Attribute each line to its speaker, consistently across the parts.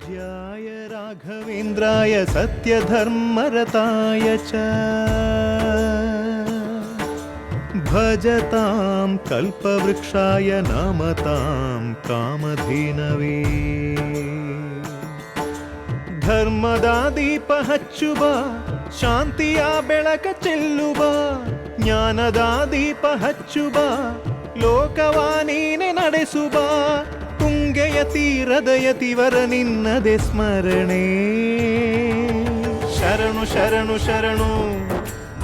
Speaker 1: पूज्याय राघवेन्द्राय सत्यधर्मरताय च भजतां कल्पवृक्षाय नमतां कामधेनवे ಧರ್ಮದ ದೀಪ ಹಚ್ಚುವ ಶಾಂತಿಯ ಬೆಳಕ ಚೆಲ್ಲುವ ಜ್ಞಾನದ ದೀಪ ಹಚ್ಚುವ ಲೋಕವ ನೀನೆ ನಡೆಸುವ ತುಂಗೆಯ ತೀರದ ಯತಿವರ ನಿನ್ನದೆ ಸ್ಮರಣೆ ಶರಣು ಶರಣು ಶರಣು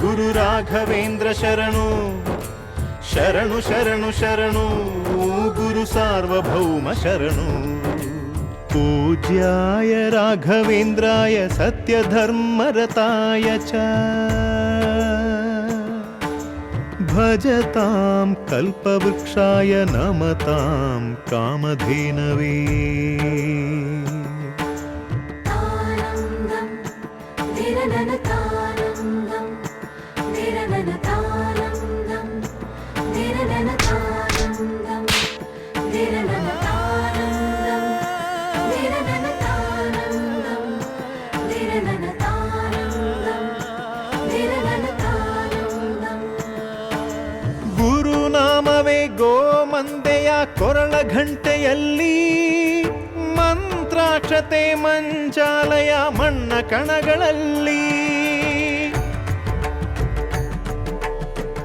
Speaker 1: ಗುರು ರಾಘವೇಂದ್ರ ಶರಣು ಶರಣು ಶರಣು ಶರಣು ಗುರು ಸಾರ್ವಭೌಮ ಶರಣು पूज्याय राघवेन्द्राय सत्यधर्मरताय च भजतां कल्पवृक्षाय नमतां कामधेनवे ಗುರುನಾಮವೇ ಗೋಮಂದೆಯ ಕೊರಳ ಘಂಟೆಯಲ್ಲಿ ಮಂತ್ರಾಕ್ಷತೆ ಮಂಚಾಲಯ ಮಣ್ಣ ಕಣಗಳಲ್ಲಿ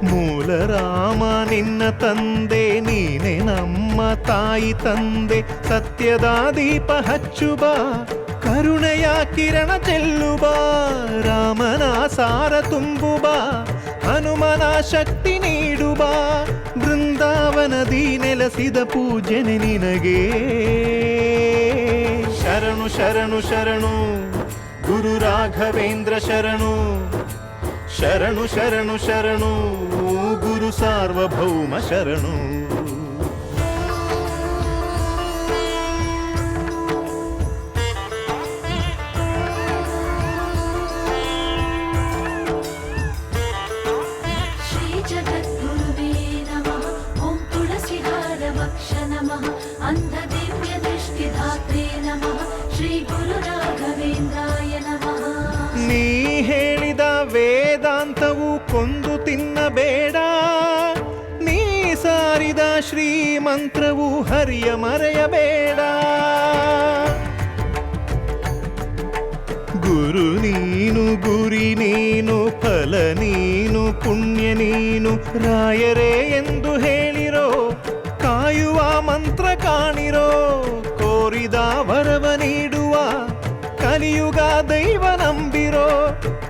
Speaker 1: ಮೂಲ ರಾಮ ನಿನ್ನ ತಂದೆ ನೀನೆ ನಮ್ಮ ತಾಯಿ ತಂದೆ ಸತ್ಯದ ದೀಪ ಹಚ್ಚುವ ಕರುಣೆಯ ಕಿರಣ ಚೆಲ್ಲುವ ರಾಮನ ಸಾರ ತುಂಬುವ ಹನುಮನ ಶಕ್ತಿ ನೀಡುವ ಬೃಂದಾವನದಿ ನೆಲೆಸಿದ ಪೂಜನೆ ನಿನಗೆ ಶರಣು ಶರಣು ಶರಣು ಗುರು ರಾಘವೇಂದ್ರ ಶರಣು ಶರಣು ಶರಣು ಶರಣು ಗುರು ಸಾರ್ವಭೌಮ ಶರಣು ನೀ ಹೇಳಿದ ವೇದಾಂತವು ಕೊಂದು ತಿನ್ನಬೇಡ ನೀ ಸಾರಿದ ಶ್ರೀಮಂತ್ರವು ಹರಿಯ ಮರೆಯಬೇಡ ಗುರು ನೀನು ಗುರಿ ನೀನು ಫಲ ನೀನು ಪುಣ್ಯ ನೀನು ರಾಯರೇ ಎಂದು ಹೇಳಿರೋ ಕಾಯುವ ಮಂತ್ರ ಕಾಣಿರೋ ಕೋರಿದ ವರವ ನೀಡುವ ಕಲಿಯುಗ ದೈವ ನಂಬಿರೋ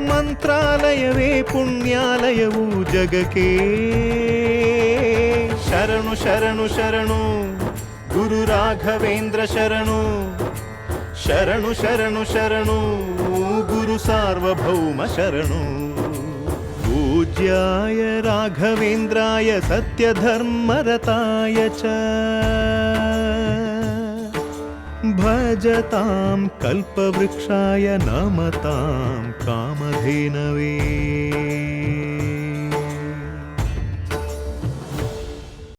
Speaker 1: ಮಂತ್ರಾಲಯವೇ ಪುಣ್ಯಾಲಯವು ಜಗಕ್ಕೆ ಶರಣು ಶರಣು ಶರಣು ಗುರು ರಾಘವೇಂದ್ರ ಶರಣು ಶರಣು ಶರಣು ಶರಣು ಗುರು ಸಾರ್ವಭೌಮ ಶರಣು पूज्याय राघवेन्द्राय सत्यधर्मरताय च भजतां कल्पवृक्षाय नमतां कामधेनवे